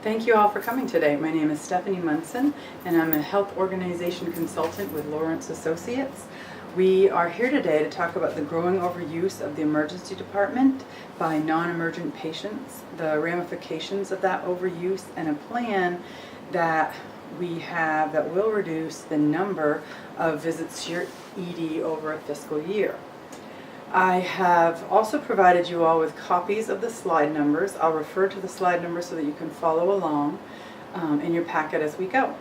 Thank you all for coming today. My name is Stephanie Munson, and I'm a health organization consultant with Lawrence Associates. We are here today to talk about the growing overuse of the emergency department by non-emergent patients, the ramifications of that overuse, and a plan that we have that will reduce the number of visits to your ED over a fiscal year. I have also provided you all with copies of the slide numbers. I'll refer to the slide numbers so that you can follow along in your packet as we go.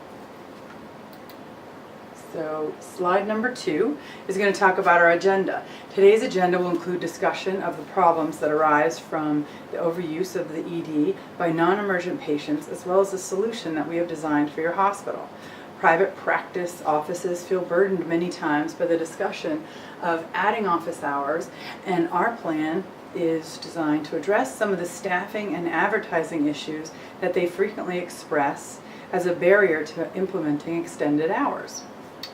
So slide number 2 is going to talk about our agenda. Today's agenda will include discussion of the problems that arise from the overuse of the ED by non-emergent patients, as well as the solution that we have designed for your hospital. Private practice offices feel burdened many times by the discussion of adding office hours, and our plan is designed to address some of the staffing and advertising issues that they frequently express as a barrier to implementing extended hours.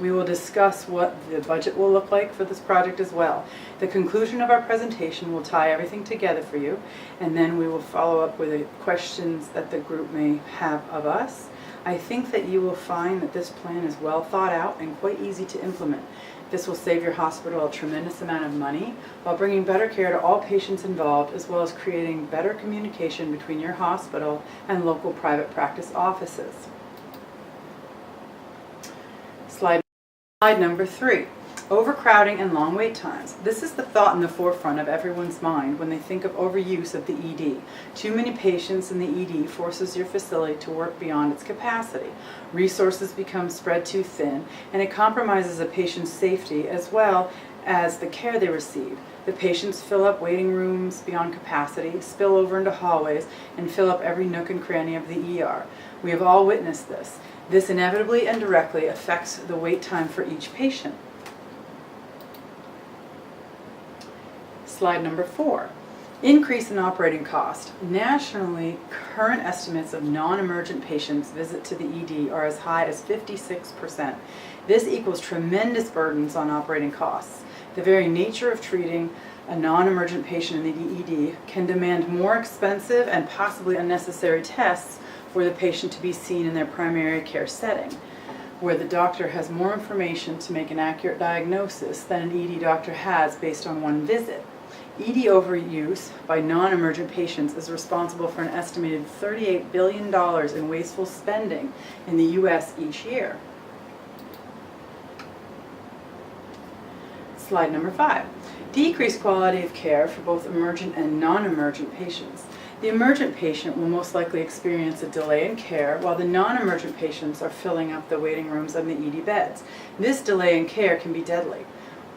We will discuss what the budget will look like for this project as well. The conclusion of our presentation will tie everything together for you, and then we will follow up with the questions that the group may have of us. I think that you will find that this plan is well thought out and quite easy to implement. This will save your hospital a tremendous amount of money while bringing better care to all patients involved, as well as creating better communication between your hospital and local private practice offices. Slide number 3. Overcrowding and long wait times. This is the thought in the forefront of everyone's mind when they think of overuse of the ED. Too many patients in the ED forces your facility to work beyond its capacity. Resources become spread too thin, and it compromises a patient's safety as well as the care they receive. The patients fill up waiting rooms beyond capacity, spill over into hallways, and fill up every nook and cranny of the ER. We have all witnessed this. This inevitably and directly affects the wait time for each patient. Slide number 4. Increase in operating cost. Nationally, current estimates of non-emergent patients' visit to the ED are as high as 56%. This equals tremendous burdens on operating costs. The very nature of treating a non-emergent patient in the ED can demand more expensive and possibly unnecessary tests for the patient to be seen in their primary care setting, where the doctor has more information to make an accurate diagnosis than an ED doctor has based on one visit. ED overuse by non-emergent patients is responsible for an estimated $38 billion in wasteful spending in the U.S. each year. Slide number 5. Decreased quality of care for both emergent and non-emergent patients. The emergent patient will most likely experience a delay in care, while the non-emergent patients are filling up the waiting rooms and the ED beds. This delay in care can be deadly.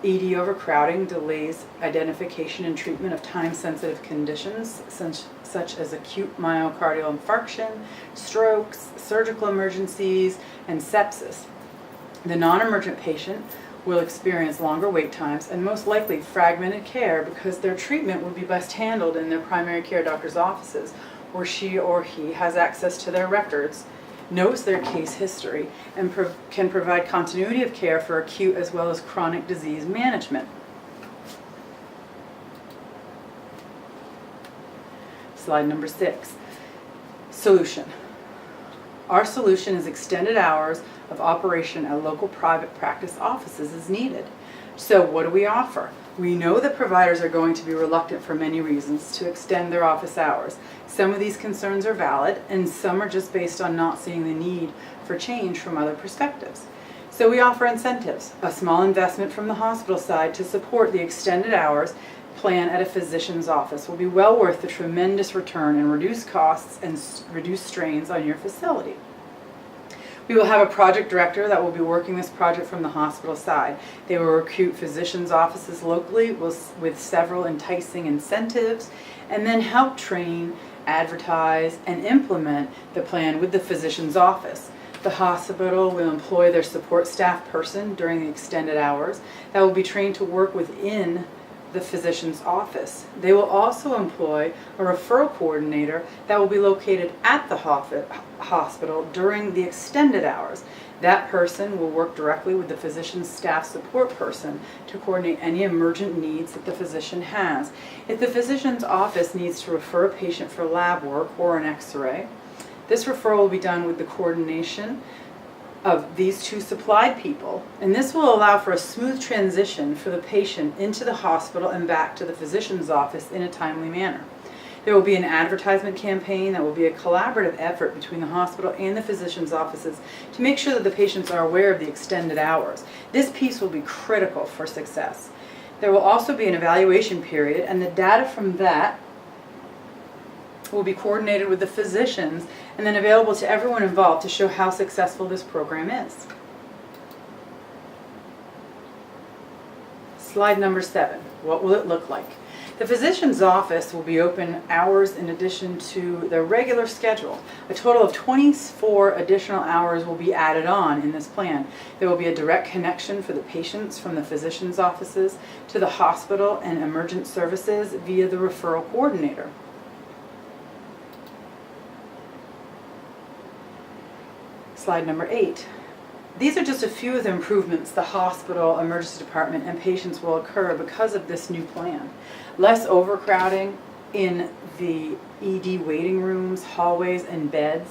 ED overcrowding delays identification and treatment of time-sensitive conditions such as acute myocardial infarction, strokes, surgical emergencies, and sepsis. The non-emergent patient will experience longer wait times and most likely fragmented care because their treatment will be best handled in their primary care doctor's offices, where she or he has access to their records, knows their case history, and can provide continuity of care for acute as well as chronic disease management. Slide number 6. Solution. Our solution is extended hours of operation at local private practice offices as needed. So what do we offer? We know that providers are going to be reluctant for many reasons to extend their office hours. Some of these concerns are valid, and some are just based on not seeing the need for change from other perspectives. So we offer incentives, a small investment from the hospital side to support the extended hours plan at a physician's office will be well worth the tremendous return and reduce costs and reduce strains on your facility. We will have a project director that will be working this project from the hospital side. They will recruit physicians' offices locally with several enticing incentives, and then help train, advertise, and implement the plan with the physician's office. The hospital will employ their support staff person during the extended hours that will be trained to work within the physician's office. They will also employ a referral coordinator that will be located at the hospital during the extended hours. That person will work directly with the physician's staff support person to coordinate any emergent needs that the physician has. If the physician's office needs to refer a patient for lab work or an X-ray, This referral will be done with the coordination of these two supplied people, and this will allow for a smooth transition for the patient into the hospital and back to the physician's office in a timely manner. There will be an advertisement campaign that will be a collaborative effort between the hospital and the physician's offices to make sure that the patients are aware of the extended hours. This piece will be critical for success. There will also be an evaluation period, and the data from that will be coordinated with the physicians and then available to everyone involved to show how successful this program is. Slide number 7. What will it look like? The physician's office will be open hours in addition to their regular schedule. A total of 24 additional hours will be added on in this plan. There will be a direct connection for the patients from the physician's offices to the hospital and emergent services via the referral coordinator. Slide number 8. These are just a few of the improvements the hospital, emergency department, and patients will occur because of this new plan. Less overcrowding in the ED waiting rooms, hallways, and beds,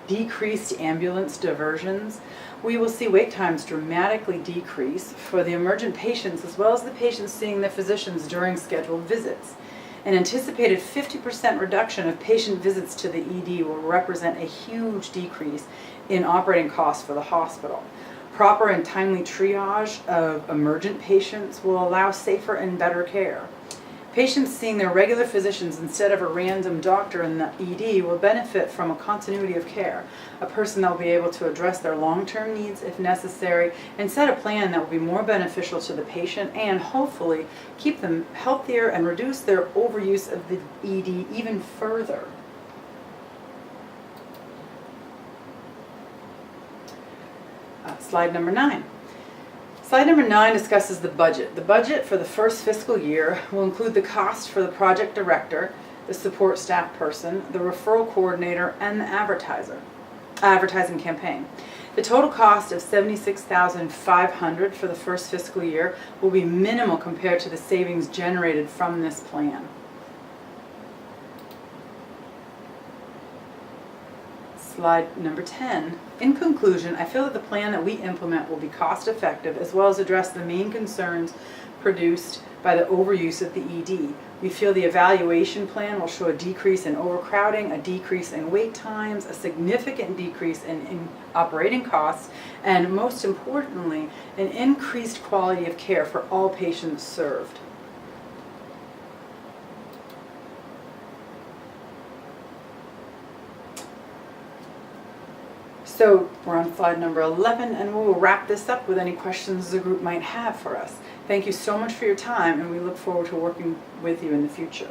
decreased ambulance diversions. We will see wait times dramatically decrease for the emergent patients as well as the patients seeing their physicians during scheduled visits. An anticipated 50% reduction of patient visits to the ED will represent a huge decrease in operating costs for the hospital. Proper and timely triage of emergent patients will allow safer and better care. Patients seeing their regular physicians instead of a random doctor in the ED will benefit from a continuity of care, a person that will be able to address their long-term needs if necessary, and set a plan that will be more beneficial to the patient and hopefully keep them healthier and reduce their overuse of the ED even further. Slide number 9. Slide number 9 discusses the budget. The budget for the first fiscal year will include the cost for the project director, the support staff person, the referral coordinator, and the advertising campaign. The total cost of $76,500 for the first fiscal year will be minimal compared to the savings generated from this plan. Slide number 10. In conclusion, I feel that the plan that we implement will be cost effective as well as address the main concerns produced by the overuse of the ED. We feel the evaluation plan will show a decrease in overcrowding, a decrease in wait times, a significant decrease in operating costs, and most importantly, an increased quality of care for all patients served. So we're on slide number 11, and we will wrap this up with any questions the group might have for us. Thank you so much for your time, and we look forward to working with you in the future.